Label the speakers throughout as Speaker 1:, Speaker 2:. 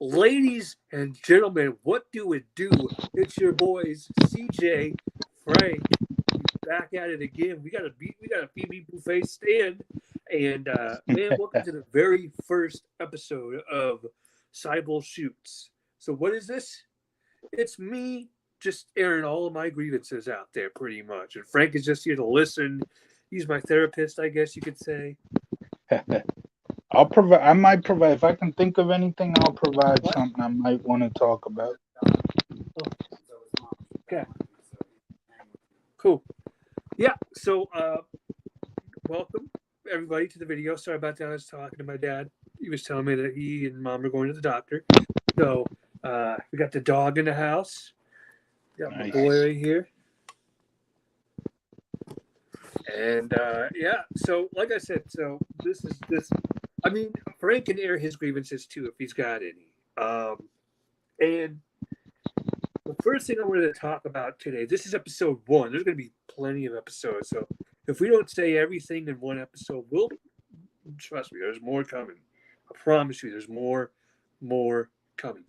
Speaker 1: Ladies and gentlemen, what do it do? It's your boys, CJ, Frank, back at it again. We got a PB buffet stand, and man, welcome to the very first episode of Seibel Shoots. So what is this? It's me just airing all of my grievances out there, pretty much, and Frank is just here to listen. He's my therapist, I guess you could say.
Speaker 2: I'll provide. I might provide if I can think of anything. I'll provide
Speaker 1: What?
Speaker 2: something I might want to talk about.
Speaker 1: Okay, cool. Yeah. So, welcome everybody to the video. Sorry about that. I was talking to my dad. He was telling me that he and mom are going to the doctor. So, we got the dog in the house. Got my
Speaker 2: Nice.
Speaker 1: boy right here. And yeah, so like I said, so this is this. I mean, Frank can air his grievances too if he's got any. And the first thing I wanted to talk about today, this is episode one. There's going to be plenty of episodes. So if we don't say everything in one episode, we'll trust me, there's more coming. I promise you, there's more coming.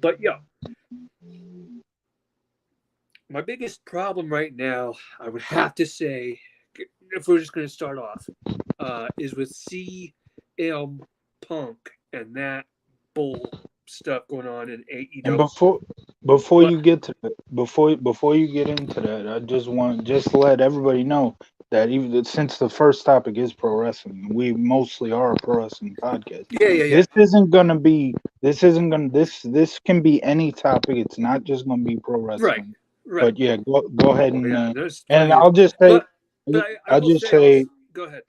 Speaker 1: But yeah, my biggest problem right now, I would have to say, if we're just going to start off, is with CM Punk and that bull stuff going on in
Speaker 2: And
Speaker 1: AEW.
Speaker 2: before
Speaker 1: But
Speaker 2: you get to that, before you get into that, I just want just to let everybody know that even since the first topic is pro wrestling, we mostly are a pro wrestling podcast.
Speaker 1: yeah.
Speaker 2: This isn't gonna be. This isn't gonna. This can be any topic. It's not just gonna be pro
Speaker 1: Right,
Speaker 2: wrestling.
Speaker 1: right.
Speaker 2: But yeah, go ahead
Speaker 1: Oh yeah, there's
Speaker 2: and
Speaker 1: plenty of. But I
Speaker 2: I'll
Speaker 1: will
Speaker 2: just
Speaker 1: say also.
Speaker 2: say
Speaker 1: Go ahead.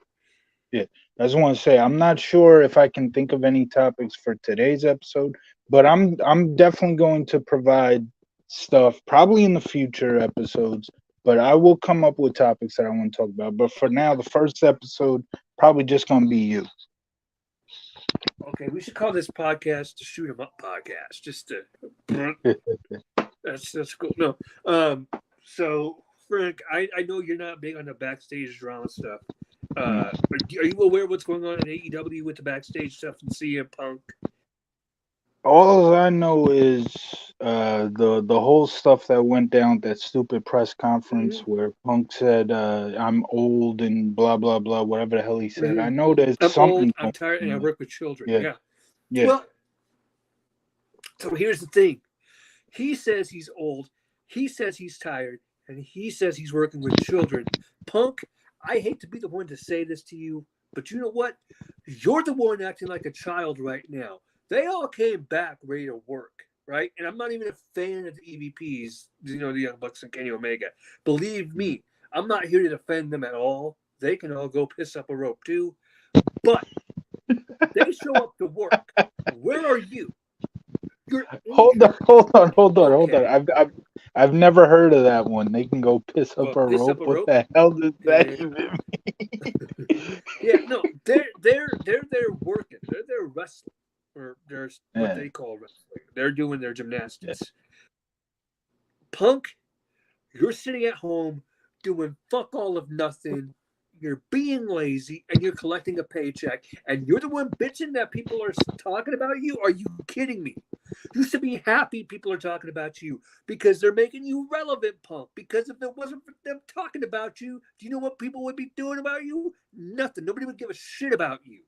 Speaker 2: yeah. I just want to say I'm not sure if I can think of any topics for today's episode, but I'm definitely going to provide stuff probably in the future episodes. But I will come up with topics that I want to talk about. But for now, the first episode probably just gonna be you.
Speaker 1: Okay, we should call this podcast the Shoot 'Em Up podcast. Just to that's cool. No, so Frank, I know you're not big on the backstage drama stuff. Are you aware of what's going on in AEW with the backstage stuff and CM Punk?
Speaker 2: All I know is the whole stuff that went down at that stupid press conference
Speaker 1: Mm-hmm.
Speaker 2: where Punk said I'm old and blah blah blah whatever the hell he said. I
Speaker 1: Mm-hmm.
Speaker 2: know there's
Speaker 1: I'm old,
Speaker 2: something
Speaker 1: I'm
Speaker 2: going
Speaker 1: tired, and I
Speaker 2: on.
Speaker 1: work with children.
Speaker 2: Yeah,
Speaker 1: Yeah.
Speaker 2: yeah.
Speaker 1: Well, so here's the thing. He says he's old. He says he's tired, and he says he's working with children. Punk, I hate to be the one to say this to you, but you know what? You're the one acting like a child right now. They all came back ready to work, right? And I'm not even a fan of the EVPs, the Young Bucks and Kenny Omega. Believe me, I'm not here to defend them at all. They can all go piss up a rope too. But they show up to work. Where are you? You're
Speaker 2: Hold on,
Speaker 1: injured.
Speaker 2: hold on.
Speaker 1: Okay.
Speaker 2: I've never heard of that one. They can go piss up
Speaker 1: Well,
Speaker 2: a
Speaker 1: piss
Speaker 2: rope.
Speaker 1: up a
Speaker 2: What
Speaker 1: rope.
Speaker 2: the hell does that
Speaker 1: Yeah.
Speaker 2: even
Speaker 1: Yeah, no, they're working. They're wrestling, or there's what
Speaker 2: mean?
Speaker 1: they call wrestling. They're doing their
Speaker 2: Yeah,
Speaker 1: gymnastics. Punk, you're sitting at home doing fuck all of nothing. You're being lazy and you're collecting a paycheck, and you're the one bitching that people are talking about you. Are you kidding me? You should be happy people are talking about you because they're making you relevant, Punk. Because if it wasn't for them talking about you, do you know what people would be doing about you? Nothing. Nobody would give a shit about you.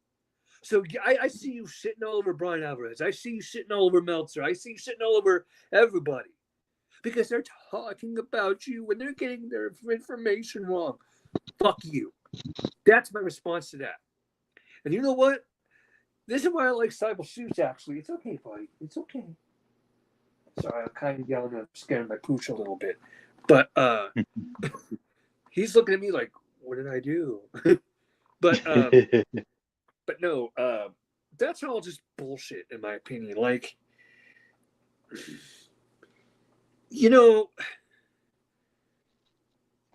Speaker 1: So I see you sitting all over Brian Alvarez. I see you sitting all over Meltzer. I see you sitting all over everybody because they're talking about you when they're getting their information wrong. Fuck you. That's my response to that. And you know what? This is why I like Seibel Shoots, actually. It's okay, buddy. It's okay. Sorry, I'm kind of yelling at scaring my pooch a little bit. But he's looking at me like, what did I do? but but no, that's all just bullshit in my opinion. Like, you know,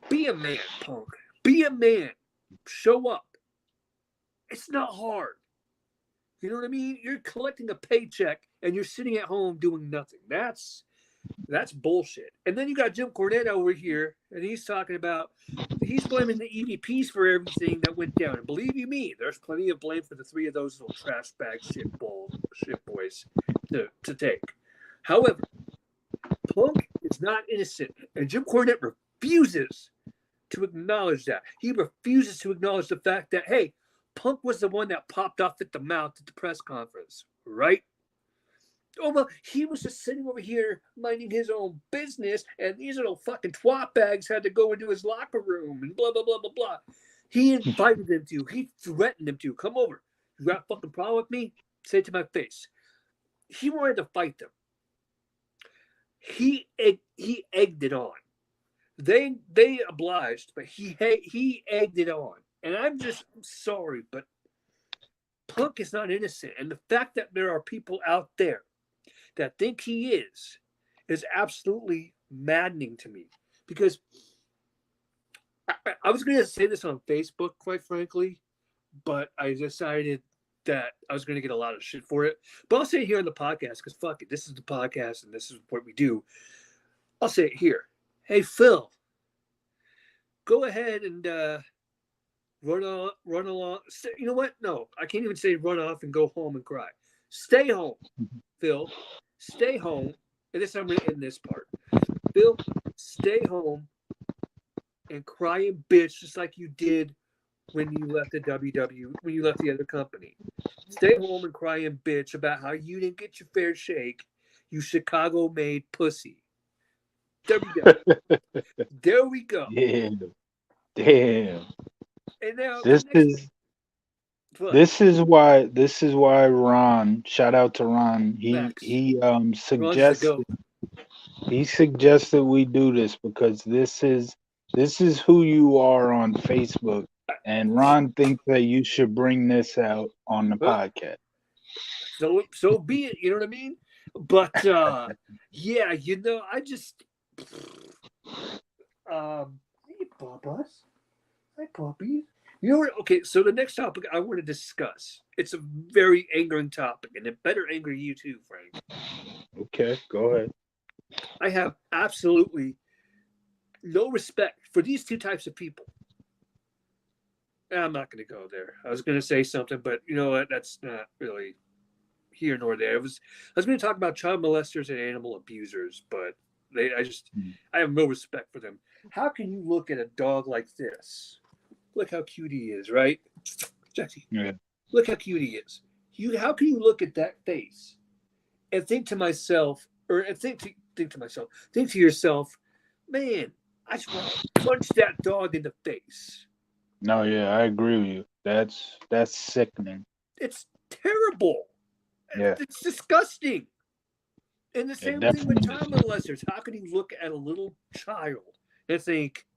Speaker 1: be a man, Punk. Be a man. Show up. It's not hard. You know what I mean? You're collecting a paycheck and you're sitting at home doing nothing. That's bullshit. And then you got Jim Cornette over here, and he's blaming the EVPs for everything that went down. And believe you me, there's plenty of blame for the three of those little trash bag shit boys. to take. However, Punk is not innocent, and Jim Cornette refuses to acknowledge that. He refuses to acknowledge the fact that, hey, Punk was the one that popped off at the mouth at the press conference, right? Oh, well, he was just sitting over here minding his own business, and these little fucking twat bags had to go into his locker room and blah, blah, blah, blah, blah. He invited them to. He threatened them to. Come over. You got a fucking problem with me? Say it to my face. He wanted to fight them. He egged it on. They obliged, but he egged it on. And I'm sorry, but Punk is not innocent. And the fact that there are people out there that think he is absolutely maddening to me. Because I was going to say this on Facebook, quite frankly, but I decided that I was going to get a lot of shit for it. But I'll say it here on the podcast because fuck it. This is the podcast and this is what we do. I'll say it here. Hey, Phil, go ahead and run along. You know what? No, I can't even say run off and go home and cry. Stay home, Phil. Stay home. And this I'm going to end this part. Phil, stay home and cry and bitch just like you did when you left the when you left the other company. Stay home and cry and bitch about how you didn't get your fair shake, you Chicago-made pussy. There we go. There we go.
Speaker 2: Yeah. Damn.
Speaker 1: And now
Speaker 2: This is why Ron, shout out to Ron, he suggested we do this because this is who you are on Facebook, and Ron thinks that you should bring this out on the podcast.
Speaker 1: So be it, you know what I mean? But yeah, you know, I just hey Bubba's. Hi puppies. You know what? Okay, so the next topic I want to discuss. It's a very angering topic, and it better anger you too, Frank.
Speaker 2: Okay, go ahead.
Speaker 1: I have absolutely no respect for these two types of people. I'm not going to go there. I was going to say something, but you know what? That's not really here nor there. I was going to talk about child molesters and animal abusers, but I have no respect for them. How can you look at a dog like this? Look how cute he is, right? Jesse,
Speaker 2: yeah.
Speaker 1: Look how cute he is. How can you look at that face and think to myself, or think to yourself, man, I just want to punch that dog in the face.
Speaker 2: No, yeah, I agree with you. That's sickening.
Speaker 1: It's terrible.
Speaker 2: Yeah.
Speaker 1: It's disgusting. And the same thing with child molesters. How can you look at a little child and think,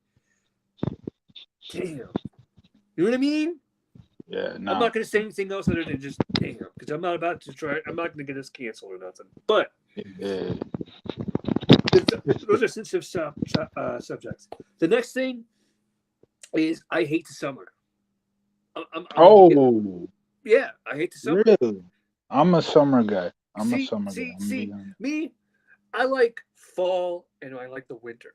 Speaker 1: damn. You know what I mean?
Speaker 2: Yeah, no.
Speaker 1: I'm not going to say anything else other than just damn, because I'm not about to try. I'm not going to get us canceled or nothing. But those are sensitive subjects. The next thing is I hate the summer. Yeah, I hate the summer.
Speaker 2: Really? I'm a summer guy.
Speaker 1: Me, I like fall and I like the winter.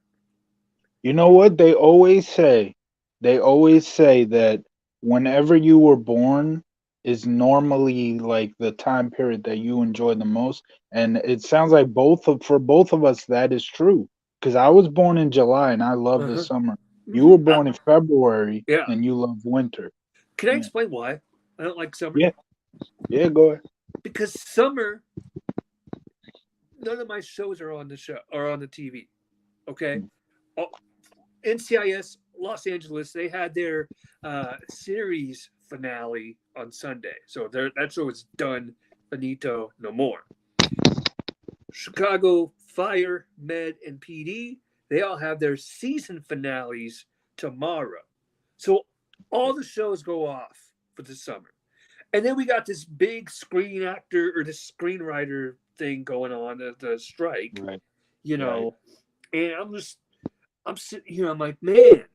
Speaker 2: You know what they always say? They always say that whenever you were born is normally like the time period that you enjoy the most, and it sounds like for both of us that is true. Because I was born in July and I love the summer. You were born in February and you love winter.
Speaker 1: Can I explain why I don't like summer?
Speaker 2: Yeah, go ahead.
Speaker 1: Because summer, none of my shows are on the TV. Okay, NCIS Los Angeles, they had their series finale on Sunday, so that show is done. Finito, no more. Chicago Fire, Med, and PD, they all have their season finales tomorrow. So all the shows go off for the summer. And then we got this big screen actor or this screenwriter thing going on, the strike,
Speaker 2: right.
Speaker 1: You know, and I'm sitting here, I'm like, man,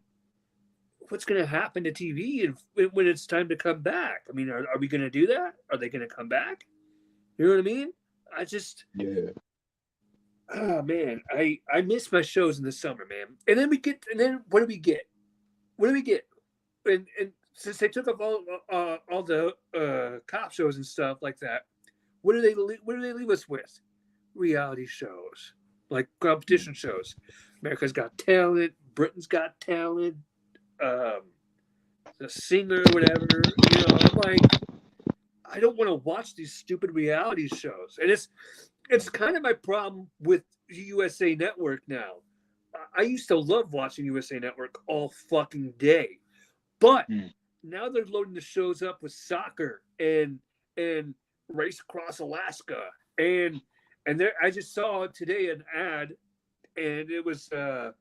Speaker 1: what's going to happen to TV when it's time to come back? I mean, are we going to do that? Are they going to come back? You know what I mean? Oh man, I miss my shows in the summer, man. And then what do we get? And since they took up all the cop shows and stuff like that, What do they leave us with? Reality shows, like competition shows. America's Got Talent, Britain's Got Talent, um, the singer, whatever. I'm like, I don't want to watch these stupid reality shows, and it's kind of my problem with USA Network now. I used to love watching USA Network all fucking day, but
Speaker 2: Mm.
Speaker 1: now they're loading the shows up with soccer and race across Alaska and there. I just saw today an ad, and it was they're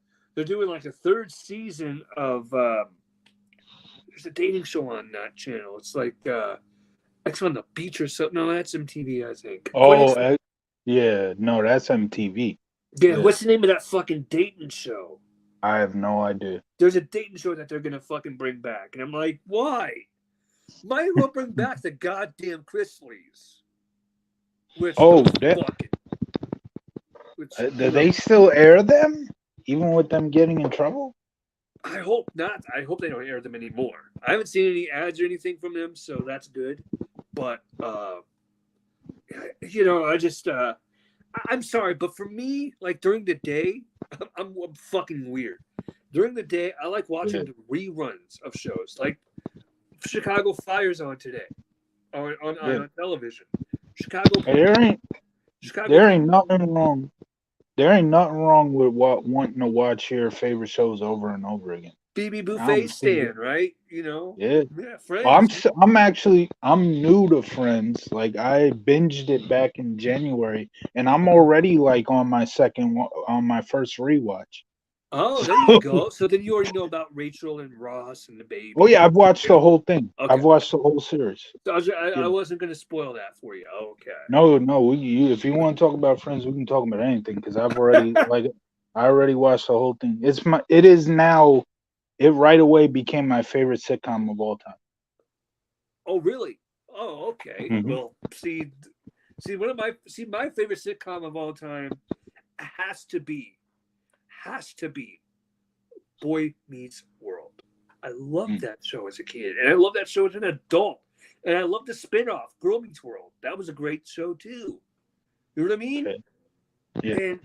Speaker 1: doing like a third season of there's a dating show on that channel. It's like X on the Beach or something. No, that's MTV, I think.
Speaker 2: Oh, yeah. No, that's MTV.
Speaker 1: Yeah,
Speaker 2: Yeah.
Speaker 1: what's the name of that fucking dating show?
Speaker 2: I have no idea.
Speaker 1: There's a dating show that they're gonna fucking bring back, and I'm like, why? Might as well bring back the goddamn Chrisleys. Which
Speaker 2: do they still air them, even with them getting in trouble?
Speaker 1: I hope not. I hope they don't air them anymore. I haven't seen any ads or anything from them, so that's good. But I just I'm sorry, but for me, like during the day, I'm fucking weird. During the day, I like watching the reruns of shows, like Chicago Fire's on today, on television. Chicago.
Speaker 2: There ain't nothing wrong. There ain't nothing wrong with wanting to watch your favorite shows over and over again.
Speaker 1: BB Buffet stand, right?
Speaker 2: Yeah.
Speaker 1: Friends.
Speaker 2: I'm new to Friends. Like I binged it back in January, and I'm already like on my first rewatch.
Speaker 1: Oh, there you go. So then you already know about Rachel and Ross and the baby.
Speaker 2: Oh yeah, I've watched the whole thing. Okay. I've watched the whole series.
Speaker 1: So I wasn't going to spoil that for you. Okay.
Speaker 2: No. If you want to talk about Friends, we can talk about anything because I've already I already watched the whole thing. It right away became my favorite sitcom of all time.
Speaker 1: Oh really? Oh okay. Mm-hmm. Well, see my favorite sitcom of all time has to be Boy Meets World. I loved that show as a kid, and I love that show as an adult, and I love the spinoff Girl Meets World. That was a great show too. You know what I mean?
Speaker 2: Okay. Yeah.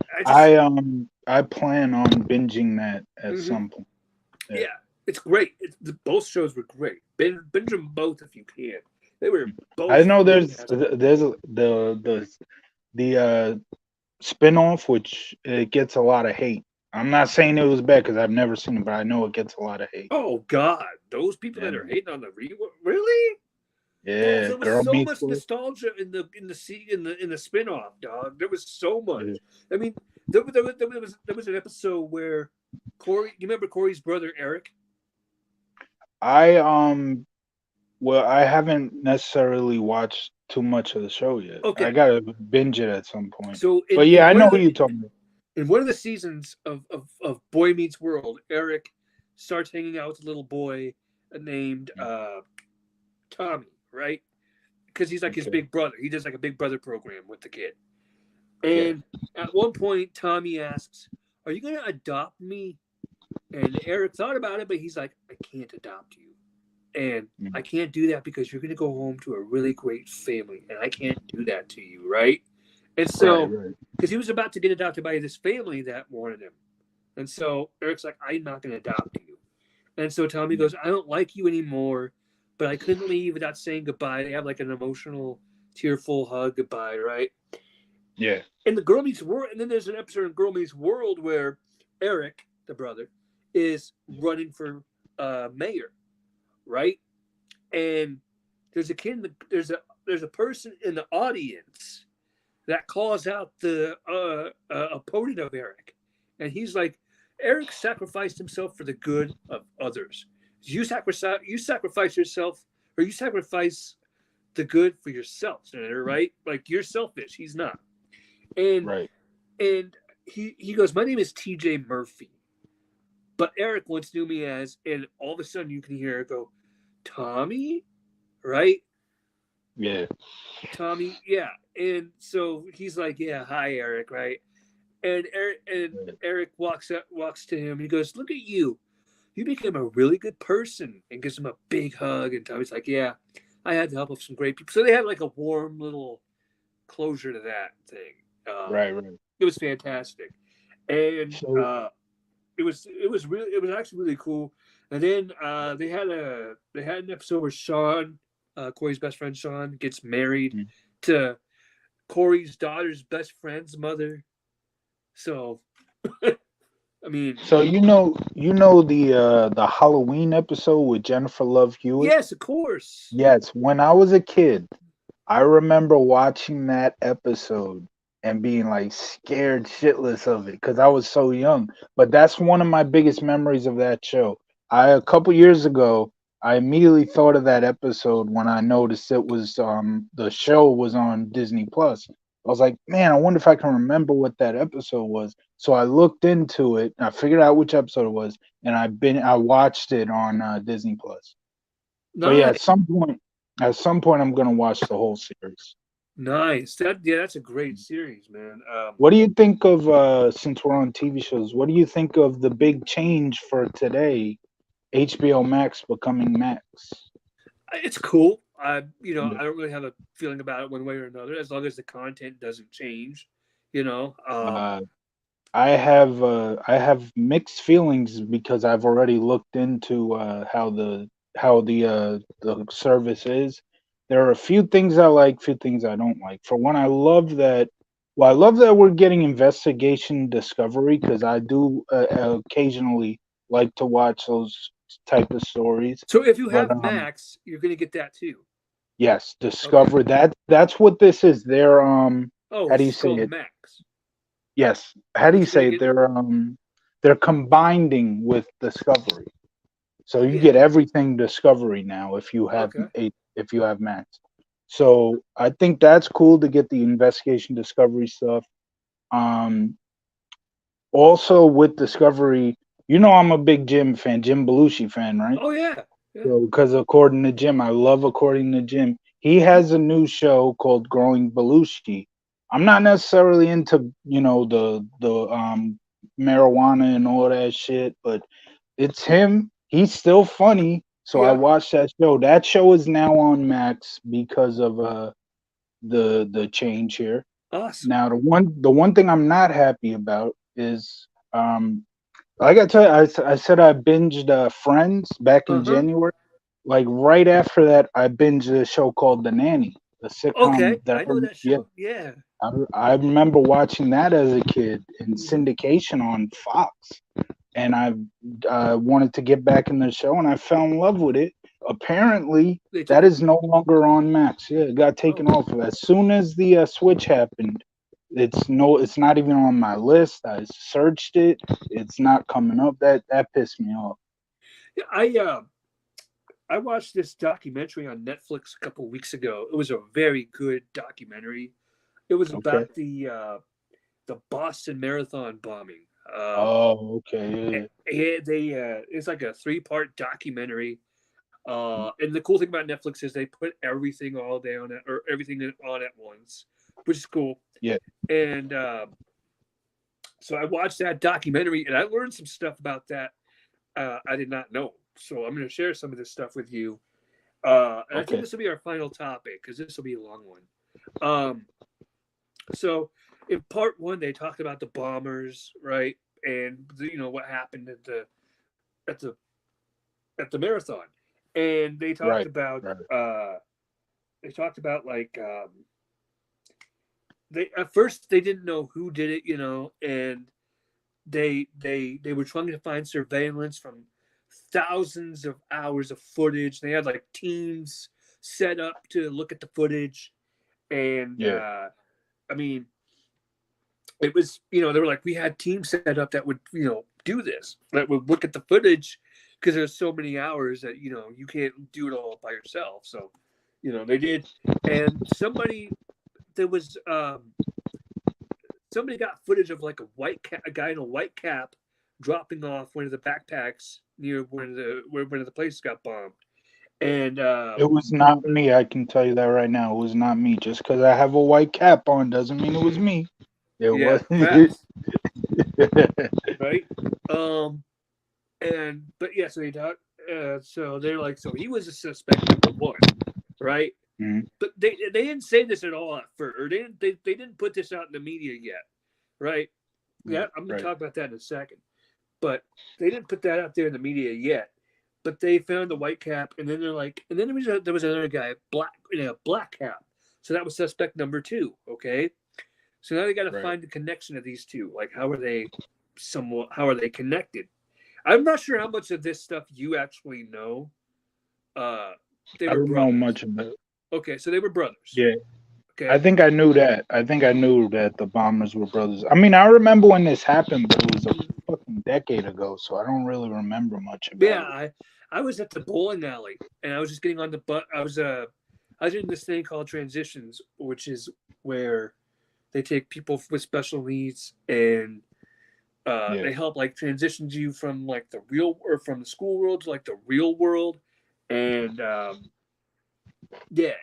Speaker 1: And
Speaker 2: I plan on binging that at some point.
Speaker 1: Yeah, it's great. Both shows were great. Binge them both if you can. They were both.
Speaker 2: I know there's the spinoff, which it gets a lot of hate. I'm not saying it was bad because I've never seen it, but I know it gets a lot of hate.
Speaker 1: Oh God, those people that are hating on the really?
Speaker 2: Yeah,
Speaker 1: there was so much nostalgia in the spinoff, dog. There was so much. Yeah. I mean, there was an episode where Corey. You remember Corey's brother Eric?
Speaker 2: I haven't necessarily watched too much of the show yet. Okay. I gotta binge it at some point. But yeah, I know who you're talking about.
Speaker 1: In one of the seasons of Boy Meets World, Eric starts hanging out with a little boy named Tommy, right? Because he's like his big brother. He does like a big brother program with the kid. And at one point, Tommy asks, "Are you going to adopt me?" And Eric thought about it, but he's like, "I can't adopt you. And I can't do that because you're going to go home to a really great family. And I can't do that to you, right?" And so, because he was about to get adopted by this family that wanted him. And so Eric's like, "I'm not going to adopt you." And so Tommy goes, "I don't like you anymore, but I couldn't leave without saying goodbye." They have like an emotional, tearful hug goodbye, right?
Speaker 2: Yeah.
Speaker 1: And the Girl Meets World, and then there's an episode in Girl Meets World where Eric, the brother, is running for mayor, right? And there's a kid, there's a person in the audience that calls out the opponent of Eric, and he's like, "Eric sacrificed himself for the good of others. You sacrifice yourself, or you sacrifice the good for yourself, Senator, right? Like you're selfish. He's not." And and he goes, "My name is TJ Murphy, but Eric once knew me as," and all of a sudden you can hear it go, "Tommy," right?
Speaker 2: Yeah.
Speaker 1: Tommy, yeah. And so he's like, "Yeah, hi, Eric," right? And Eric walks to him. He goes, "Look at you. You became a really good person," and gives him a big hug. And Tommy's like, "Yeah, I had the help of some great people." So they had like a warm little closure to that thing.
Speaker 2: Right, right.
Speaker 1: It was fantastic, and
Speaker 2: So
Speaker 1: it was actually really cool. And then they had an episode where Sean, Corey's best friend Sean, gets married to Corey's daughter's best friend's mother. So I mean,
Speaker 2: so the Halloween episode with Jennifer Love Hewitt?
Speaker 1: yes, of course.
Speaker 2: Yes, when I was a kid, I remember watching that episode and being like scared shitless of it because I was so young. But that's one of my biggest memories of that show. A couple years ago, I immediately thought of that episode when I noticed it was the show was on Disney Plus. I was like, man, I wonder if I can remember what that episode was. So I looked into it, I figured out which episode it was, and I watched it on Disney Plus. So yeah,
Speaker 1: Nice,
Speaker 2: at some point, I'm gonna watch the whole series.
Speaker 1: nice. That's a great series, man.
Speaker 2: What do you think of since we're on TV shows? What do you think of the big change for today? HBO Max becoming Max.
Speaker 1: It's cool. You know,
Speaker 2: Yeah.
Speaker 1: I don't really have a feeling about it one way or another, as long as the content doesn't change. You know,
Speaker 2: Uh, I have mixed feelings because I've already looked into how the service is. There are a few things I like, few things I don't like. For one, I love that. Well, I love that we're getting investigation discovery because I do occasionally like to watch those type of stories.
Speaker 1: so if you
Speaker 2: But
Speaker 1: have Max, you're gonna get that too.
Speaker 2: yes,
Speaker 1: Okay.
Speaker 2: discover that's what this is. They're
Speaker 1: Oh,
Speaker 2: how do
Speaker 1: it's
Speaker 2: you
Speaker 1: just
Speaker 2: say
Speaker 1: called
Speaker 2: it?
Speaker 1: Max.
Speaker 2: Yes. How do you
Speaker 1: But you're
Speaker 2: say
Speaker 1: gonna
Speaker 2: it?
Speaker 1: get
Speaker 2: They're combining with Discovery. So you
Speaker 1: yeah.
Speaker 2: get everything Discovery now
Speaker 1: Okay.
Speaker 2: if you have Max. So I think that's cool to get the investigation Discovery stuff. Um Also with Discovery, I'm a big Jim fan, Jim Belushi fan, right?
Speaker 1: Oh yeah. Yeah.
Speaker 2: So because according to Jim, I love according to Jim, he has a new show called Growing Belushi. I'm not necessarily into the marijuana and all that shit, but it's him. He's still funny, so I
Speaker 1: Yeah.
Speaker 2: watched that show. That show is now on Max because of the change here.
Speaker 1: Awesome.
Speaker 2: Now the one thing I'm not happy about is like I tell you, I said I binged Friends back
Speaker 1: Uh
Speaker 2: in
Speaker 1: huh.
Speaker 2: January. Like right after that, I binged a show called The Nanny, the
Speaker 1: Okay,
Speaker 2: sitcom that
Speaker 1: I know that
Speaker 2: yeah,
Speaker 1: show. Yeah.
Speaker 2: I remember watching that as a kid in
Speaker 1: Hmm.
Speaker 2: syndication on Fox, and I wanted to get back in the show, and I fell in love with it. Apparently,
Speaker 1: They took
Speaker 2: that
Speaker 1: it.
Speaker 2: is no longer on Max. Yeah, it got
Speaker 1: Oh.
Speaker 2: taken off. As soon as the switch happened, it's not even on my list. I searched it. It's not coming up. That pissed me off.
Speaker 1: Yeah, I watched this documentary on Netflix a couple weeks ago. It was a very good documentary. It was
Speaker 2: Okay.
Speaker 1: about the Boston Marathon bombing.
Speaker 2: Oh, okay.
Speaker 1: It's like a three-part documentary. And the cool thing about Netflix is they put everything all down or everything on at once, which is cool.
Speaker 2: Yeah.
Speaker 1: And so I watched that documentary and I learned some stuff about that I did not know. So I'm going to share some of this stuff with you. And I think
Speaker 2: Okay.
Speaker 1: this will be our final topic because this will be a long one. Um, so in part one, they talked about the bombers, right? And what happened at the at the marathon, and
Speaker 2: Right. Right.
Speaker 1: they talked about like they at first they didn't know who did it, and they were trying to find surveillance from thousands of hours of footage. They had like teams set up to look at the footage, and
Speaker 2: Yeah.
Speaker 1: I mean, it was they were like we had teams set up that would do this, that would look at the footage because there's so many hours that you can't do it all by yourself. So they did, and there was somebody got footage of like a guy in a white cap dropping off one of the backpacks near where one of the places got bombed. And
Speaker 2: It was not me. I can tell you that right now. It was not me. Just because I have a white cap on doesn't mean it was me. It
Speaker 1: yeah,
Speaker 2: was.
Speaker 1: facts, right? Um, and but yeah, so they talk. So they're like, so he was a suspect number one, right? But they didn't say this at all at first. Or they didn't put this out in the media yet, right? Yeah, I'm gonna talk about that in a second. But they didn't put that out there in the media yet. But they found the white cap, and then they're like, and then there was another guy, black cap. So that was suspect number 2. Okay, so now they got to find the connection of these two. Like, how are they connected? I'm not sure how much of this stuff you actually know. They were
Speaker 2: I don't
Speaker 1: brothers.
Speaker 2: know much of it.
Speaker 1: Okay, so they were brothers.
Speaker 2: Yeah.
Speaker 1: Okay.
Speaker 2: I think I knew that. I think I knew that the bombers were brothers. I mean, I remember when this happened, but it was a fucking decade ago, so I don't really remember much about it.
Speaker 1: I was at the bowling alley, and I was just getting on the bus. I was in this thing called Transitions, which is where they take people with special needs and they help like transition you from like the real or from the school world to like the real world, and they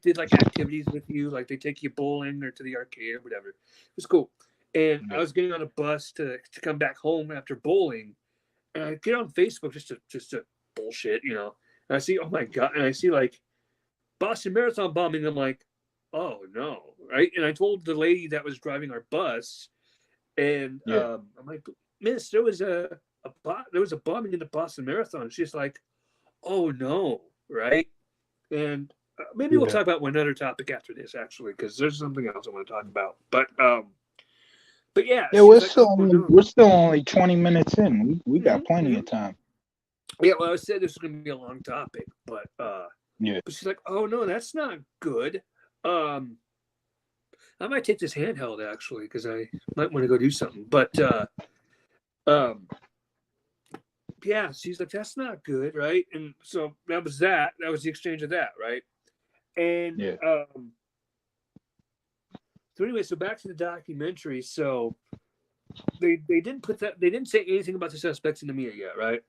Speaker 1: did like activities with you, like they take you bowling or to the arcade or whatever. It was cool. And I was getting on a bus to come back home after bowling, and I get on Facebook just to bullshit, you know. And I see, oh my god, and I see like Boston Marathon bombing. I'm like, oh no, right? And I told the lady that was driving our bus, and I'm like, Miss, there was a bombing in the Boston Marathon. She's like, oh no, right? And maybe we'll talk about one other topic after this, actually, because there's something else I want to talk about. But yeah,
Speaker 2: we're still only 20 minutes in. We got plenty of time.
Speaker 1: Yeah, well, I said this was going to be a long topic, but but she's like, oh no, that's not good. I might take this handheld actually because I might want to go do something. But yeah, she's like, that's not good, right? And so that was the exchange of that, right? And so anyway, so back to the documentary. So they didn't put that, they didn't say anything about the suspects in the media yet, right?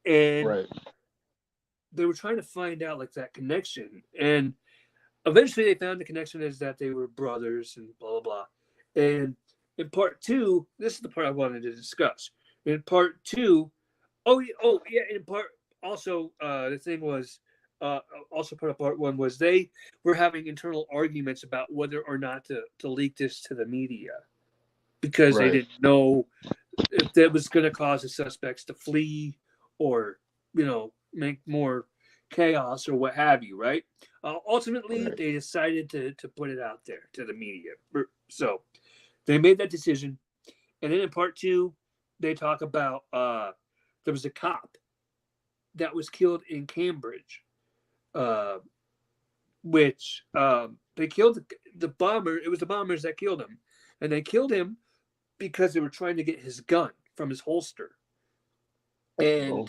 Speaker 1: And they were trying to find out like that connection, and eventually they found the connection is that they were brothers and blah blah blah. And in part 2, this is the part I wanted to discuss. In part 2, in part also the thing was also part of part 1 was they were having internal arguments about whether or not to leak this to the media because they didn't know if that was going to cause the suspects to flee or, you know, make more chaos or what have you, right? Ultimately, they decided to put it out there to the media. So they made that decision. And then in part 2, they talk about there was a cop that was killed in Cambridge, which they killed the bomber. It was the bombers that killed him. And they killed him because they were trying to get his gun from his holster. And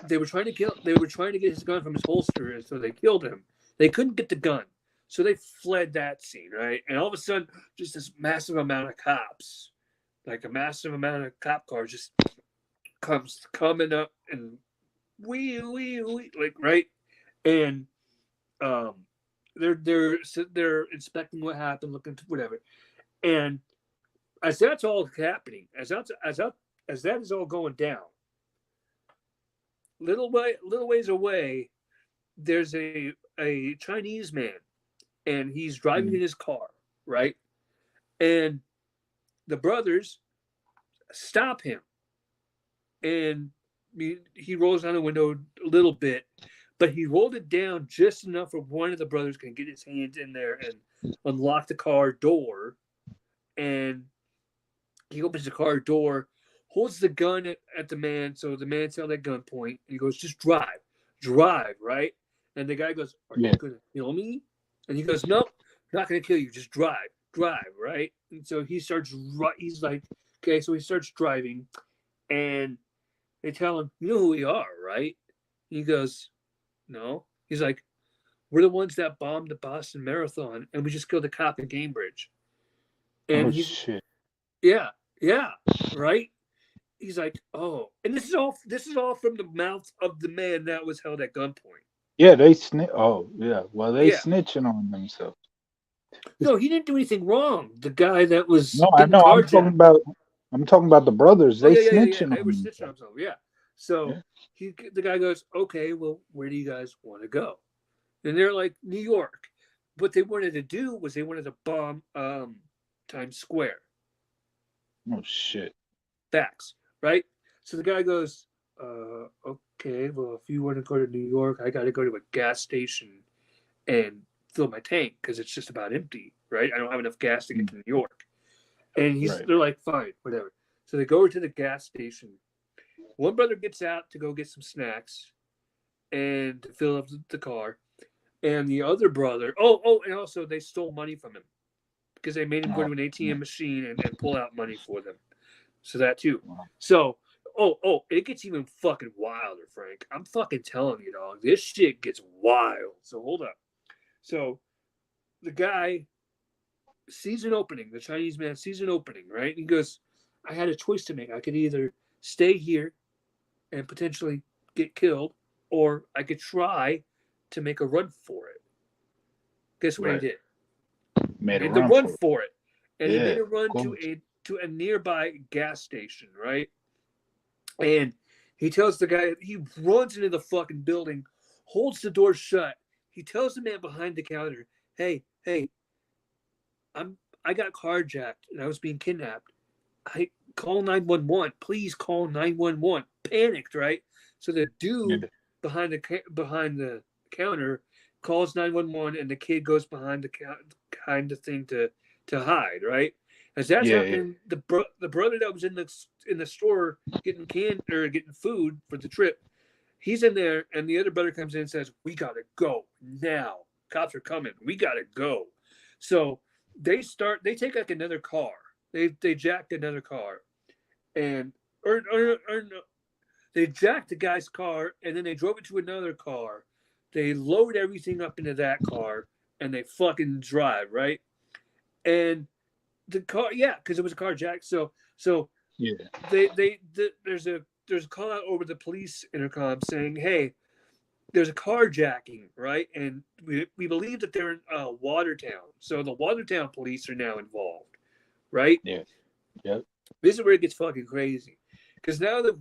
Speaker 1: they were trying to get his gun from his holster, and so they killed him. They couldn't get the gun, so they fled that scene, right? And all of a sudden, just this massive amount of cops, like a massive amount of cop cars, just coming up and wee like right, and they're inspecting what happened, looking to whatever, and as that's all happening, as that is all going down. Little ways away, there's a Chinese man, and he's driving in his car, right? And the brothers stop him, and he rolls down the window a little bit, but he rolled it down just enough where one of the brothers can get his hands in there and unlock the car door, and he opens the car door, holds the gun at the man, so the man's held at gunpoint, and he goes, just drive, right? And the guy goes, are you going to kill me? And he goes, nope, not going to kill you, just drive, right? And so he's like, okay, so he starts driving, and they tell him, you know who we are, right? And he goes, no. He's like, we're the ones that bombed the Boston Marathon, and we just killed a cop in Cambridge. And
Speaker 2: shit.
Speaker 1: Yeah, right? He's like, oh, and this is all from the mouth of the man that was held at gunpoint.
Speaker 2: Yeah, they snitch. Oh, yeah. Well, they snitching on themselves.
Speaker 1: No, he didn't do anything wrong. The guy that was
Speaker 2: I know. I'm talking about the brothers. They snitching.
Speaker 1: They were snitching on themselves. Yeah. So the guy goes, okay, well, where do you guys want to go? And they're like, New York. What they wanted to do was they wanted to bomb Times Square.
Speaker 2: Oh shit.
Speaker 1: Facts, right? So the guy goes, okay, well, if you want to go to New York, I got to go to a gas station and fill my tank because it's just about empty, right? I don't have enough gas to get to New York. And
Speaker 2: Right.
Speaker 1: they're like, fine, whatever. So they go over to the gas station. One brother gets out to go get some snacks and to fill up the car. And the other brother, and also they stole money from him because they made him go
Speaker 2: Oh,
Speaker 1: to an
Speaker 2: yeah.
Speaker 1: ATM machine and pull out money for them. So that too.
Speaker 2: Wow.
Speaker 1: So, it gets even fucking wilder, Frank. I'm fucking telling you, dog. This shit gets wild. So hold up. So the guy sees an opening. The Chinese man sees an opening, right? And he goes, I had a choice to make. I could either stay here and potentially get killed, or I could try to make a run for it. Guess what he
Speaker 2: Right.
Speaker 1: did?
Speaker 2: Made a
Speaker 1: Made the
Speaker 2: run
Speaker 1: run
Speaker 2: for it.
Speaker 1: for it, and he
Speaker 2: Yeah,
Speaker 1: made a
Speaker 2: of
Speaker 1: run
Speaker 2: course.
Speaker 1: to a nearby gas station, right? And he tells the guy, he runs into the fucking building, holds the door shut. He tells the man behind the counter, hey, I got carjacked and I was being kidnapped. I call 911. Please call 911. Panicked, right? So the dude
Speaker 2: Yeah.
Speaker 1: behind the counter calls 911, and the kid goes behind the thing to hide, right? As that's
Speaker 2: Yeah. Yeah.
Speaker 1: happening, the brother that was in the store getting getting food for the trip, he's in there, and the other brother comes in and says, "We gotta go now. Cops are coming. We gotta go." So they take like another car. They jacked another car, and or no, they jacked the guy's car, and then they drove it to another car. They load everything up into that car, and they fucking drive, right. And the car, yeah, because it was a carjack. So
Speaker 2: Yeah.
Speaker 1: there's a call out over the police intercom saying, "Hey, there's a carjacking, right? And we believe that they're in Watertown. So the Watertown police are now involved, right?
Speaker 2: Yeah. Yep.
Speaker 1: This is where it gets fucking crazy, because now the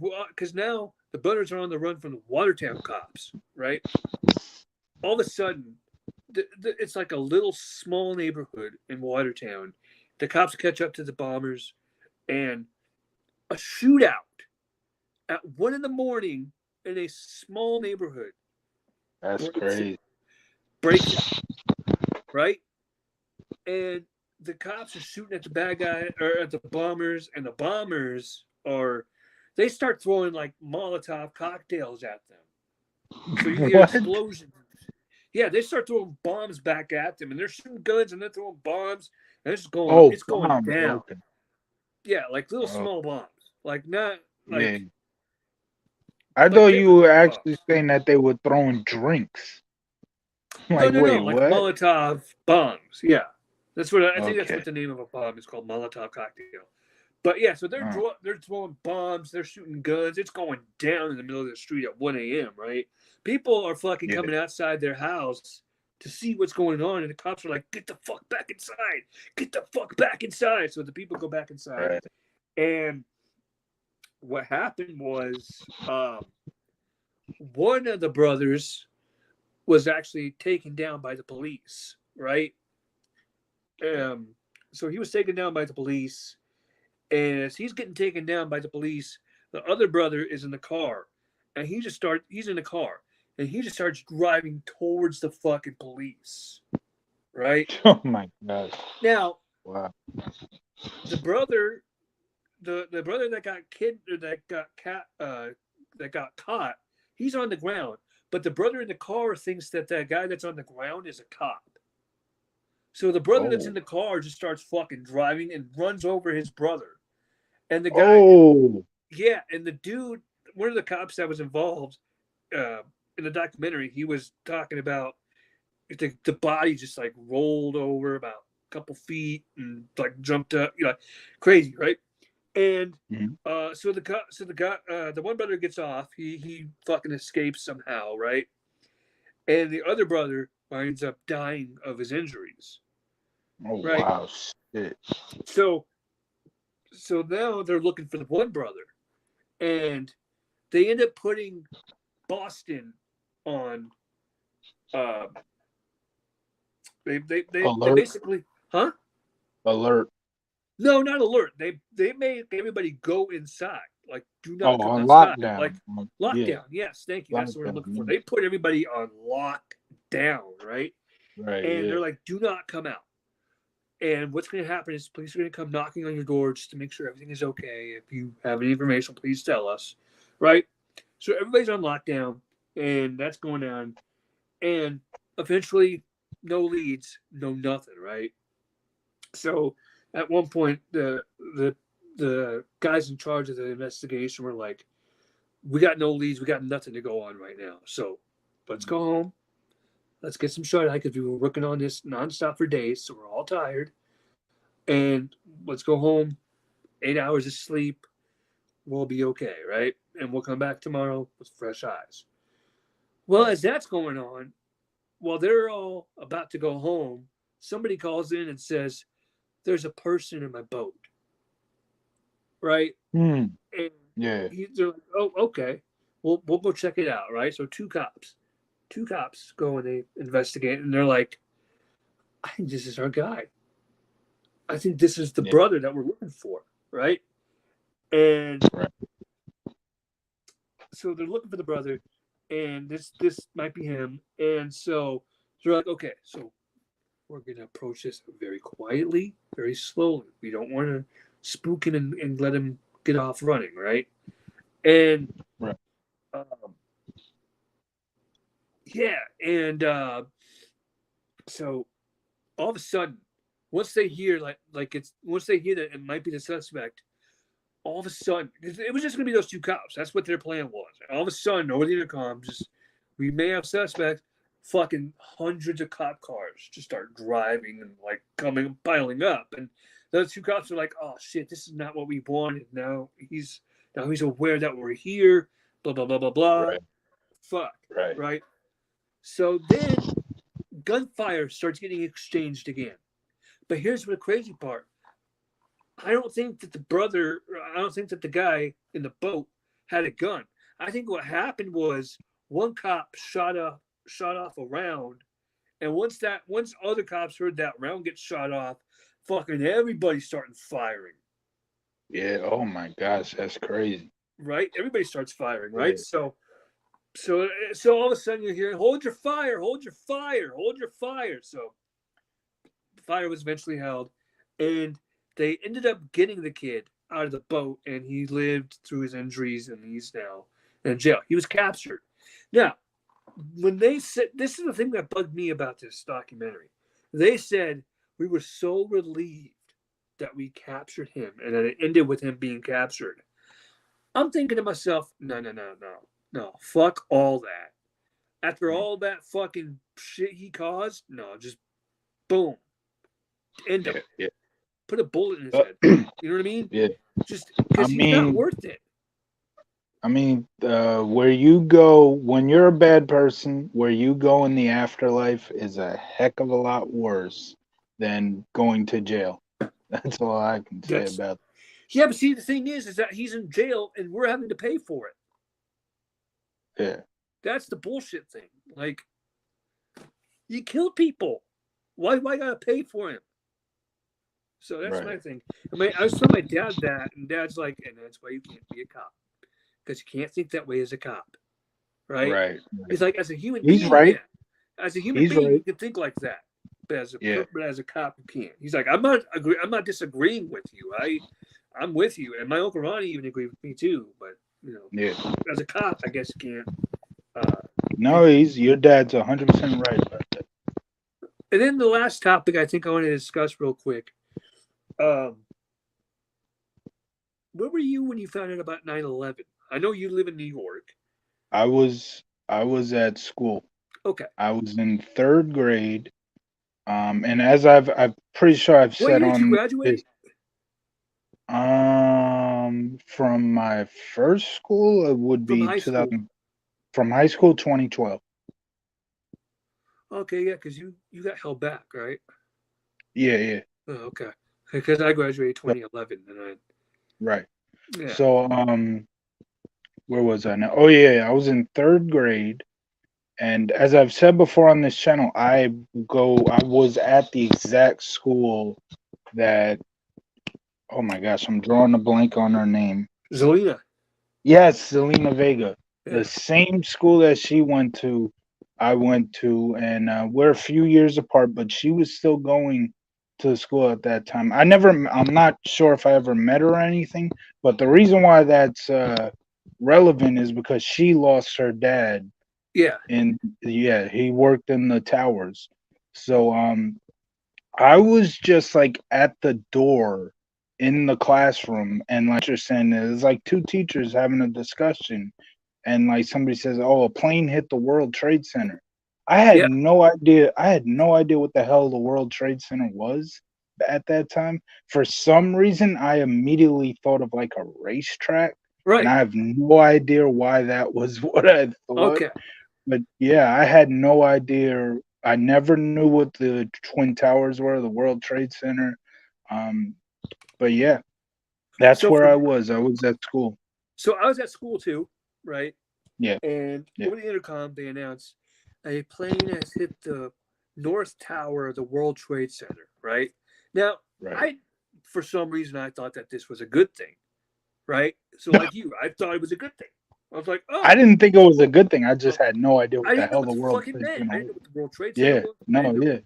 Speaker 1: brothers are on the run from the Watertown cops, right? All of a sudden, it's like a little small neighborhood in Watertown. The cops catch up to the bombers, and a shootout at 1 in the morning in a small neighborhood
Speaker 2: That's
Speaker 1: breaks
Speaker 2: crazy.
Speaker 1: breaks out, right? And the cops are shooting at the bad guy or at the bombers, and the bombers are they start throwing like Molotov cocktails at them. So you hear
Speaker 2: What?
Speaker 1: explosions. Yeah, they start throwing bombs back at them, and they're shooting guns and they're throwing bombs, and
Speaker 2: Oh,
Speaker 1: it's going
Speaker 2: bombs.
Speaker 1: down.
Speaker 2: Okay.
Speaker 1: Yeah, like little
Speaker 2: Oh,
Speaker 1: small bombs, like not
Speaker 2: yeah.
Speaker 1: like
Speaker 2: I thought you
Speaker 1: different
Speaker 2: were
Speaker 1: little bombs.
Speaker 2: actually saying that they were throwing drinks.
Speaker 1: No,
Speaker 2: Like,
Speaker 1: no, no,
Speaker 2: wait,
Speaker 1: like
Speaker 2: what?
Speaker 1: Molotov bombs. Yeah, I think that's
Speaker 2: Okay.
Speaker 1: what the name of a bomb is called, Molotov cocktail. But yeah, so
Speaker 2: Uh,
Speaker 1: they're throwing bombs, they're shooting guns. It's going down in the middle of the street at 1 a.m. Right? People are fucking
Speaker 2: yeah.
Speaker 1: coming outside their house to see what's going on, and the cops are like, "Get the fuck back inside! Get the fuck back inside!" So the people go back inside,
Speaker 2: Right.
Speaker 1: and what happened was one of the brothers was actually taken down by the police. Right? Um, so he was taken down by the police, and as he's getting taken down by the police, the other brother is in the car, and he's in the car, and he just starts driving towards the fucking police. Right
Speaker 2: Oh my gosh.
Speaker 1: now,
Speaker 2: Wow.
Speaker 1: the brother, the brother that got kid or that got caught, he's on the ground, but the brother in the car thinks that that guy that's on the ground is a cop. So the brother that's in
Speaker 2: Oh.
Speaker 1: the car just starts fucking driving and runs over his brother. And the guy,
Speaker 2: Oh.
Speaker 1: yeah, and the dude, one of the cops that was involved uh, in the documentary, he was talking about the body just like rolled over about a couple feet and like jumped up, crazy, right? And
Speaker 2: Mhm.
Speaker 1: the one brother gets off. He fucking escapes somehow, right? And the other brother winds up dying of his injuries,
Speaker 2: Oh
Speaker 1: right?
Speaker 2: wow. Shit.
Speaker 1: So now they're looking for the one brother, and they end up putting Boston on They
Speaker 2: Alert.
Speaker 1: basically, huh?
Speaker 2: Alert.
Speaker 1: No, not alert. They make everybody go inside. Like, do
Speaker 2: Oh,
Speaker 1: not come
Speaker 2: on
Speaker 1: outside. Like
Speaker 2: lockdown. Yeah,
Speaker 1: lockdown. Yes, thank you. That's what I'm
Speaker 2: lockdown.
Speaker 1: looking for.
Speaker 2: Yeah.
Speaker 1: They put everybody on lockdown, right?
Speaker 2: Right.
Speaker 1: And
Speaker 2: Yeah.
Speaker 1: they're like, do not come out. And what's going to happen is police are going to come knocking on your door just to make sure everything is okay. If you have any information, please tell us, right? So everybody's on lockdown, and that's going on. And eventually, no leads, no nothing, right? So at one point, the guys in charge of the investigation were like, "We got no leads. We got nothing to go on right now. So let's go home. Let's get some shut eye because we were working on this nonstop for days, so we're all tired. And let's go home. 8 hours of sleep. We'll be okay, right? And we'll come back tomorrow with fresh eyes." Well,
Speaker 2: Right.
Speaker 1: as that's going on, while they're all about to go home, somebody calls in and says, "There's a person in my boat," right?
Speaker 2: Hmm.
Speaker 1: And
Speaker 2: Yeah.
Speaker 1: they're like, "Oh, okay. We'll go check it out," right? So two cops go and they investigate, and they're like, "I think this is our guy. I think this is the
Speaker 2: Yeah.
Speaker 1: brother that we're looking for," right? And
Speaker 2: Right.
Speaker 1: so they're looking for the brother, and this might be him. And so they're like, "Okay, so we're gonna approach this very quietly, very slowly. We don't want to spook him and let him get off running, right?" And
Speaker 2: Right.
Speaker 1: um, yeah, and so all of a sudden, once they hear once they hear that it might be the suspect, all of a sudden it was just gonna be those two cops. That's what their plan was. And all of a sudden, over the intercom, just we may have suspects. Fucking hundreds of cop cars just start driving and like coming piling up, and those two cops are like, "Oh shit, this is not what we wanted." Now he's aware that we're here. Blah blah blah blah blah.
Speaker 2: Right.
Speaker 1: Fuck.
Speaker 2: Right.
Speaker 1: Right. So then gunfire starts getting exchanged again. But here's the crazy part. I don't think that I don't think that the guy in the boat had a gun. I think what happened was one cop shot off a round, and once other cops heard that round get shot off, fucking everybody started firing.
Speaker 2: Yeah. Oh my gosh, that's crazy.
Speaker 1: Right? Everybody starts firing,
Speaker 2: Yeah.
Speaker 1: right? So all of a sudden you're hearing, "Hold your fire, hold your fire, hold your fire." So the fire was eventually held, and they ended up getting the kid out of the boat, and he lived through his injuries, and he's now in jail. He was captured. Now, when they said, this is the thing that bugged me about this documentary. They said, "We were so relieved that we captured him and that it ended with him being captured." I'm thinking to myself, no, no, no, no, no, fuck all that. After
Speaker 2: Mm.
Speaker 1: all that fucking shit he caused, no, just boom, end him.
Speaker 2: Yeah. Yeah.
Speaker 1: Put a bullet in his
Speaker 2: Uh,
Speaker 1: head. You know what I mean?
Speaker 2: yeah.
Speaker 1: Just
Speaker 2: I
Speaker 1: because he's not
Speaker 2: mean,
Speaker 1: worth it.
Speaker 2: where you go when you're a bad person, where you go in the afterlife is a heck of a lot worse than going to jail. That's all I can say
Speaker 1: That's
Speaker 2: about
Speaker 1: Yeah, but see, the thing is that he's in jail and we're having to pay for it.
Speaker 2: it. Yeah.
Speaker 1: That's the bullshit thing. Like, you killed people. Why gotta pay for him? So that's my
Speaker 2: Right.
Speaker 1: thing. I mean, I was telling my dad that, and dad's like, "And that's why you can't be a cop because you can't think that way as a cop, right?"
Speaker 2: Right.
Speaker 1: He's
Speaker 2: Right.
Speaker 1: like, as a human
Speaker 2: He's
Speaker 1: being,
Speaker 2: right.
Speaker 1: yeah, as a human
Speaker 2: He's
Speaker 1: being, you
Speaker 2: right.
Speaker 1: can think like that,
Speaker 2: Yeah.
Speaker 1: but as a cop, you can't. He's like, I'm not disagreeing with you. I'm with you, and my uncle Ronnie even agreed with me too. But
Speaker 2: Yeah.
Speaker 1: as a cop, I guess you can't. Uh,
Speaker 2: No, your dad's 100% right about that.
Speaker 1: and then the last topic I think I want to discuss real quick. Where were you when you found out about 9/11? I know you live in New York.
Speaker 2: I was at school.
Speaker 1: Okay.
Speaker 2: I was in third grade. And as I'm pretty sure I've
Speaker 1: What
Speaker 2: said
Speaker 1: year did you
Speaker 2: on this,
Speaker 1: graduate?
Speaker 2: from my first school, it would
Speaker 1: From
Speaker 2: be
Speaker 1: high school.
Speaker 2: 2000, from high school 2012.
Speaker 1: Okay, yeah, because you got held back, right?
Speaker 2: Yeah, yeah.
Speaker 1: Oh, okay. Because I graduated
Speaker 2: So,
Speaker 1: 2011, and
Speaker 2: right.
Speaker 1: yeah.
Speaker 2: So, where was I now? Oh yeah, I was in third grade, And as I've said before on this channel, I was at the exact school that, oh my gosh, I'm drawing a blank on her name.
Speaker 1: Zelina.
Speaker 2: Yes, Selena Vega.
Speaker 1: Yeah.
Speaker 2: The same school that she went to, I went to, and we're a few years apart, but she was still going to the school at that time. I'm not sure if I ever met her or anything, but the reason why that's relevant is because she lost her dad,
Speaker 1: Yeah.
Speaker 2: and yeah, he worked in the towers. So I was just like at the door in the classroom, and like you're saying, there's like two teachers having a discussion, and like somebody says, "Oh, a plane hit the World Trade Center." I had
Speaker 1: Yeah.
Speaker 2: no idea. I had no idea what the hell the World Trade Center was at that time. For some reason, I immediately thought of like a racetrack, and
Speaker 1: Right.
Speaker 2: I have no idea why that was what I thought.
Speaker 1: Okay.
Speaker 2: But yeah, I had no idea. I never knew what the Twin Towers were, the World Trade Center. Um, but yeah, that's
Speaker 1: So
Speaker 2: where
Speaker 1: for
Speaker 2: I was. I was at school.
Speaker 1: so I was at school too, right?
Speaker 2: Yeah,
Speaker 1: And
Speaker 2: yeah,
Speaker 1: over the intercom, they announced a plane has hit the North Tower of the World Trade Center, right? Now,
Speaker 2: right.
Speaker 1: I, for some reason, I thought that this was a good thing, right? So, like you, I thought it was a good thing. I was like,
Speaker 2: I
Speaker 1: oh,
Speaker 2: didn't think it was a good thing. I just
Speaker 1: well,
Speaker 2: had no idea
Speaker 1: I
Speaker 2: what the
Speaker 1: didn't know
Speaker 2: hell
Speaker 1: what
Speaker 2: the
Speaker 1: the
Speaker 2: World
Speaker 1: fuck it
Speaker 2: Trade
Speaker 1: meant. I
Speaker 2: Center
Speaker 1: didn't
Speaker 2: was.
Speaker 1: know what the World Trade Center
Speaker 2: Yeah,
Speaker 1: was. I
Speaker 2: no,
Speaker 1: didn't know
Speaker 2: yeah,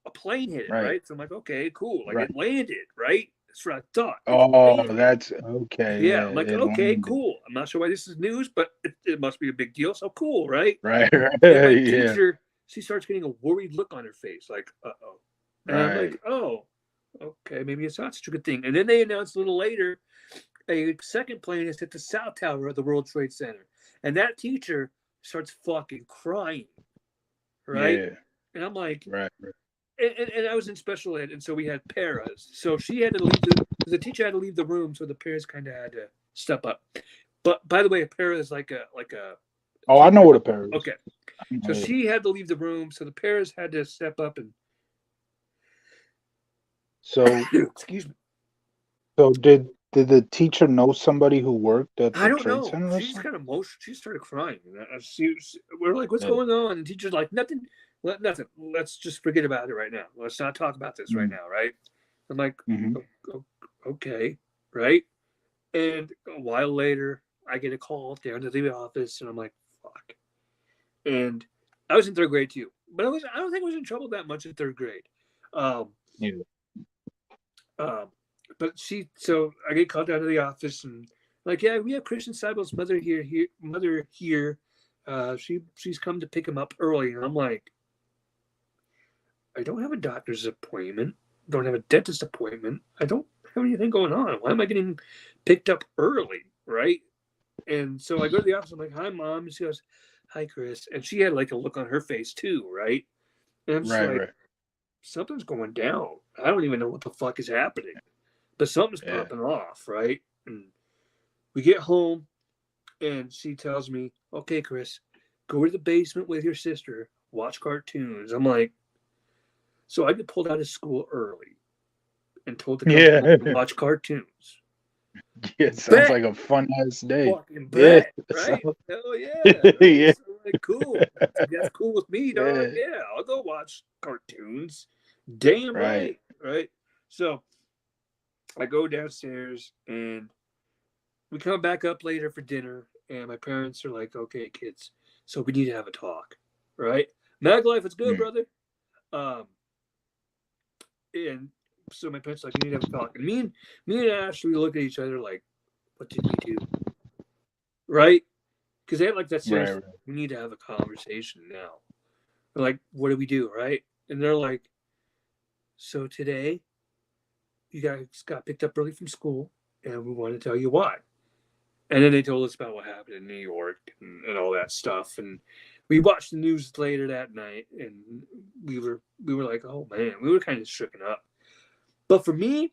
Speaker 1: a plane hit it,
Speaker 2: right,
Speaker 1: right? So I'm like, okay, cool. Like
Speaker 2: right.
Speaker 1: it landed, right? That's what I thought. It
Speaker 2: Oh,
Speaker 1: landed.
Speaker 2: that's okay.
Speaker 1: Yeah,
Speaker 2: Yeah,
Speaker 1: I'm like,
Speaker 2: it
Speaker 1: okay,
Speaker 2: landed.
Speaker 1: cool. I'm not sure why this is news, but it must be a big deal. So cool, right?
Speaker 2: Right,
Speaker 1: And my
Speaker 2: right, yeah,
Speaker 1: teacher, she starts getting a worried look on her face, like, oh. And I'm like,
Speaker 2: right.
Speaker 1: oh, okay, maybe it's not such a good thing. And then they announced a little later a second plane has hit the South Tower of the World Trade Center. And that teacher starts fucking crying, right?
Speaker 2: Yeah,
Speaker 1: And I'm like,
Speaker 2: right, right.
Speaker 1: and I was in special ed, and so we had paras. So she had to leave the teacher had to leave the room, so the paras kind of had to step up. But by the way, a para is like a
Speaker 2: Oh, I know
Speaker 1: teacher.
Speaker 2: what a pair is.
Speaker 1: Okay, so
Speaker 2: Yeah.
Speaker 1: she had to leave the room, so the paras had to step up and
Speaker 2: So,
Speaker 1: excuse me.
Speaker 2: so did the teacher know somebody who worked at
Speaker 1: I
Speaker 2: the
Speaker 1: don't
Speaker 2: trade
Speaker 1: know.
Speaker 2: center or
Speaker 1: She just
Speaker 2: something?
Speaker 1: kind of emotional. She started crying. We're like, "What's
Speaker 2: Yeah.
Speaker 1: going on?" And the teacher's like, "Nothing. Nothing. Let's just forget about it right now. Let's not talk about this right
Speaker 2: Mm,
Speaker 1: now, right?" I'm like,
Speaker 2: mm-hmm.
Speaker 1: Okay, right?" And a while later, I get a call down to the office, and I'm like, "Fuck." And I was in third grade too, but I don't think I was in trouble that much in third grade. Um,
Speaker 2: Yeah.
Speaker 1: um, but so I get called down to the office and like, yeah, we have Christian Seibel's mother here. She's come to pick him up early, and I'm like, I don't have a doctor's appointment, don't have a dentist appointment, I don't have anything going on. Why am I getting picked up early, right? And so I go to the office. I'm like, hi, mom. And she goes, hi, Chris. And she had like a look on her face too, right? And I'm just
Speaker 2: Right,
Speaker 1: like,
Speaker 2: right.
Speaker 1: something's going down. I don't even know what the fuck is happening, but something's
Speaker 2: Yeah.
Speaker 1: popping off, right? And we get home, and she tells me, okay, Chris, go to the basement with your sister, watch cartoons. I'm like, so I get pulled out of school early and told to come home
Speaker 2: Yeah.
Speaker 1: and watch cartoons.
Speaker 2: Yeah, it sounds
Speaker 1: Bet,
Speaker 2: like a fun ass day.
Speaker 1: fucking
Speaker 2: Yeah.
Speaker 1: bet, right? Hell yeah, right?
Speaker 2: Yeah.
Speaker 1: So I'm like, cool. That's cool with me, dog.
Speaker 2: Yeah.
Speaker 1: Yeah, I'll go watch cartoons. Damn
Speaker 2: Right.
Speaker 1: right, right? So I go downstairs and we come back up later for dinner, and my parents are like, okay, kids, so we need to have a talk, right? Mag life is good,
Speaker 2: Mm.
Speaker 1: brother. Um, and so my parents are like, we need to have a talk. And me and Ashley look at each other like, what did we do? Right? Because they had like that
Speaker 2: Right,
Speaker 1: sense,
Speaker 2: right.
Speaker 1: we need to have a conversation now. They're like, what do we do? Right? And they're like, so today you guys got picked up early from school, and we want to tell you why. And then they told us about what happened in New York and all that stuff. And we watched the news later that night, and we were like, oh man, we were kind of shooken up. But for me,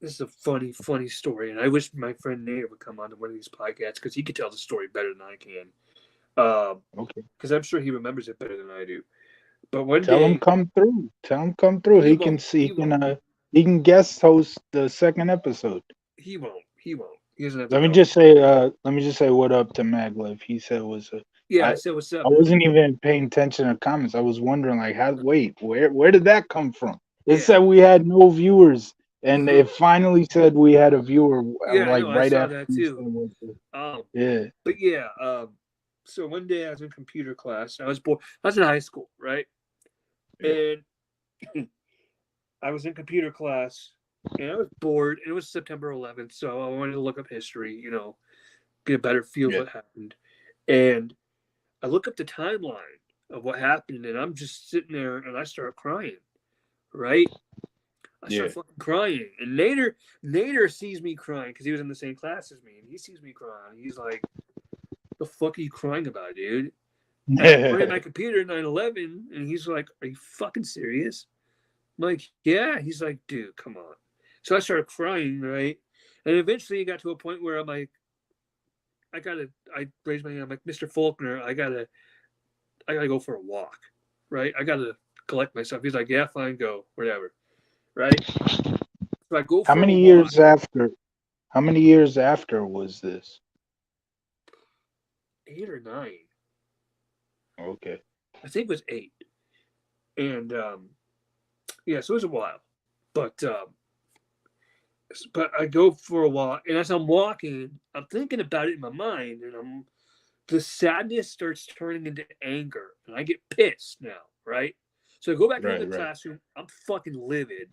Speaker 1: this is a funny story, and I wish my friend Nate would come on to one of these podcasts because he could tell the story better than I can.
Speaker 2: Okay.
Speaker 1: Because I'm sure he remembers it better than I do. But one
Speaker 2: Tell him
Speaker 1: day
Speaker 2: come through. Tell him come through.
Speaker 1: he
Speaker 2: He can
Speaker 1: won't.
Speaker 2: see.
Speaker 1: He won't.
Speaker 2: He can guest host the second episode.
Speaker 1: He won't. He won't. He doesn't have the
Speaker 2: Let me
Speaker 1: guts.
Speaker 2: just say. Let me just say what up to Maglev. He said was
Speaker 1: Yeah,
Speaker 2: I
Speaker 1: I said what's
Speaker 2: I
Speaker 1: up.
Speaker 2: wasn't even paying attention to comments. I was wondering like how wait, where did that come from? It
Speaker 1: Yeah.
Speaker 2: said we had no viewers and
Speaker 1: Hmm.
Speaker 2: it finally said we had a viewer
Speaker 1: Yeah, I
Speaker 2: like
Speaker 1: know. I
Speaker 2: right
Speaker 1: saw
Speaker 2: after
Speaker 1: that
Speaker 2: you
Speaker 1: too.
Speaker 2: said what the-
Speaker 1: Um,
Speaker 2: yeah.
Speaker 1: but yeah, so one day I was in computer class. I was bored. I was in high school, right?
Speaker 2: Yeah.
Speaker 1: And I was in computer class, and I was bored. And it was September 11th, so I wanted to look up history. Get a better feel of
Speaker 2: Yeah.
Speaker 1: what happened. And I look up the timeline of what happened, and I'm just sitting there, and I start crying. Right? I start
Speaker 2: Yeah.
Speaker 1: fucking crying, and Nader sees me crying because he was in the same class as me, and he sees me crying. He's like, "The fuck are you crying about, dude?" And I put in my computer 9/11, and he's like, "Are you fucking serious?" I'm like, "Yeah." He's like, "Dude, come on." So I started crying, right? And eventually it got to a point where I'm like, I raised my hand. I'm like, "Mr. Faulkner, I gotta go for a walk, right? I gotta collect myself." He's like, "Yeah, fine, go, whatever." Right? So I go
Speaker 2: How
Speaker 1: for a
Speaker 2: many
Speaker 1: walk.
Speaker 2: years after how many years after was this?
Speaker 1: 8 or 9.
Speaker 2: Okay.
Speaker 1: I think it was 8. And yeah, so it was a while. But but I go for a walk, and as I'm walking, I'm thinking about it in my mind, and the sadness starts turning into anger, and I get pissed now, right? So I go back into the
Speaker 2: Right, right.
Speaker 1: classroom. I'm fucking livid,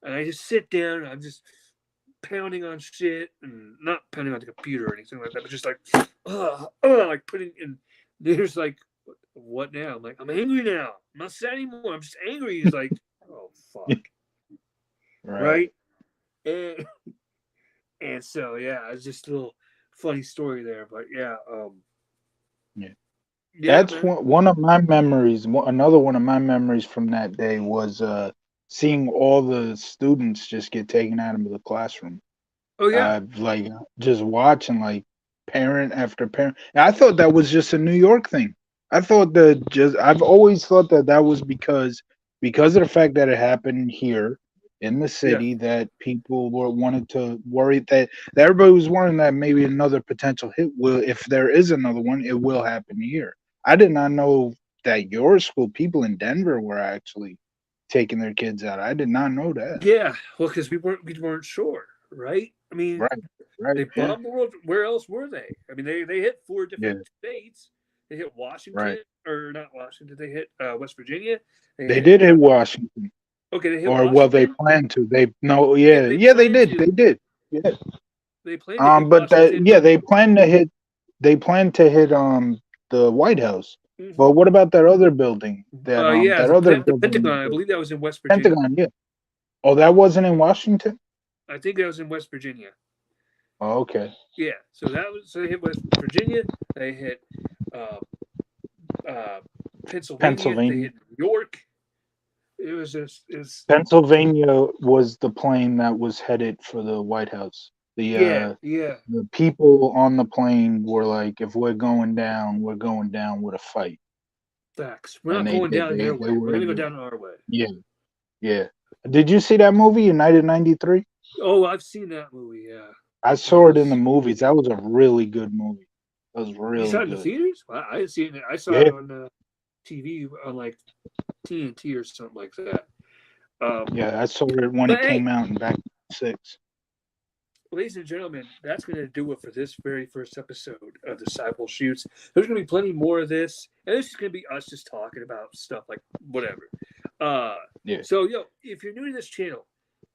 Speaker 1: and I just sit down. And I'm just pounding on shit, and not pounding on the computer or anything like that, but just like, like putting in. There's like, what now? I'm like, I'm angry now. I'm not sad anymore. I'm just angry. He's like, oh fuck,
Speaker 2: Right.
Speaker 1: right? And and so yeah, it's just a little funny story there, but yeah,
Speaker 2: Yeah.
Speaker 1: yeah,
Speaker 2: That's
Speaker 1: man.
Speaker 2: one of my memories. Another one of my memories from that day was seeing all the students just get taken out of the classroom.
Speaker 1: Oh yeah,
Speaker 2: Like just watching like parent after parent. And I thought that was just a New York thing. I thought that just I've always thought that that was because of the fact that it happened here in the
Speaker 1: yeah,
Speaker 2: city that people were wanted to worry that everybody was worrying that maybe another potential hit will if there is another one it will happen here. I did not know that your school people in Denver were actually taking their kids out. I did not know that.
Speaker 1: yeah. Well, because we weren't sure, right? I mean,
Speaker 2: Right. Right.
Speaker 1: they
Speaker 2: Yeah.
Speaker 1: bombed the world. Where else were they? I mean, they hit 4 different
Speaker 2: Yeah.
Speaker 1: states. They hit
Speaker 2: Right.
Speaker 1: Washington, or not Washington. They hit West Virginia. They
Speaker 2: They
Speaker 1: hit
Speaker 2: did hit Washington,
Speaker 1: okay. They hit
Speaker 2: or well, they
Speaker 1: Washington.
Speaker 2: plan to. They no,
Speaker 1: Yeah,
Speaker 2: yeah,
Speaker 1: they
Speaker 2: yeah, they
Speaker 1: plan
Speaker 2: did,
Speaker 1: to.
Speaker 2: they did, yeah.
Speaker 1: They plan to hit
Speaker 2: But that,
Speaker 1: Washington,
Speaker 2: yeah,
Speaker 1: but
Speaker 2: they plan to hit the White House.
Speaker 1: mhm.
Speaker 2: But what about that other building?
Speaker 1: Yeah,
Speaker 2: That other
Speaker 1: The
Speaker 2: building,
Speaker 1: Pentagon. I
Speaker 2: the
Speaker 1: believe that was in West Virginia.
Speaker 2: Pentagon. Yeah. Oh, that wasn't in Washington.
Speaker 1: I think that was in West Virginia.
Speaker 2: Oh, okay.
Speaker 1: Yeah, so they hit West Virginia. They hit uh, uh, Pennsylvania. They
Speaker 2: Pennsylvania.
Speaker 1: hit New York. It was just is
Speaker 2: Pennsylvania was the plane that was headed for the White House.
Speaker 1: yeah, yeah.
Speaker 2: The people on the plane were like, if we're going down with a fight.
Speaker 1: Facts. We're
Speaker 2: And
Speaker 1: not
Speaker 2: they
Speaker 1: going
Speaker 2: did.
Speaker 1: down their
Speaker 2: They
Speaker 1: way. We're
Speaker 2: were
Speaker 1: gonna go
Speaker 2: able.
Speaker 1: down our way.
Speaker 2: Yeah, yeah. Did you see that movie, United '93?
Speaker 1: Oh, I've seen that movie. Yeah,
Speaker 2: I
Speaker 1: that
Speaker 2: saw it in the
Speaker 1: was.
Speaker 2: movies. That was a really good movie. That was
Speaker 1: You saw
Speaker 2: really
Speaker 1: it in the
Speaker 2: good.
Speaker 1: theaters? Well, I didn't see it. I saw it
Speaker 2: Yeah,
Speaker 1: on TV on like TNT or something like that. Um,
Speaker 2: yeah. I saw it when
Speaker 1: but
Speaker 2: it
Speaker 1: hey,
Speaker 2: came out in back in '6.
Speaker 1: ladies and gentlemen, that's going to do it for this very first episode of the Seibel Shoots. There's going to be plenty more of this, and this is going to be us just talking about stuff like whatever. Uh,
Speaker 2: Yeah.
Speaker 1: so, yo, if you're new to this channel,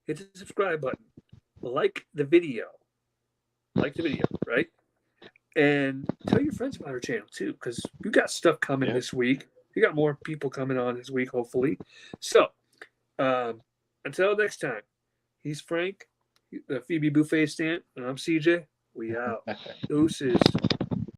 Speaker 1: hit the subscribe button, like the video, right? And tell your friends about our channel too, because we got stuff coming
Speaker 2: Yeah.
Speaker 1: this week. We got more people coming on this week, hopefully. So, um, until next time, he's Frank, the Phoebe Buffet stand, and I'm CJ. We out. Deuces.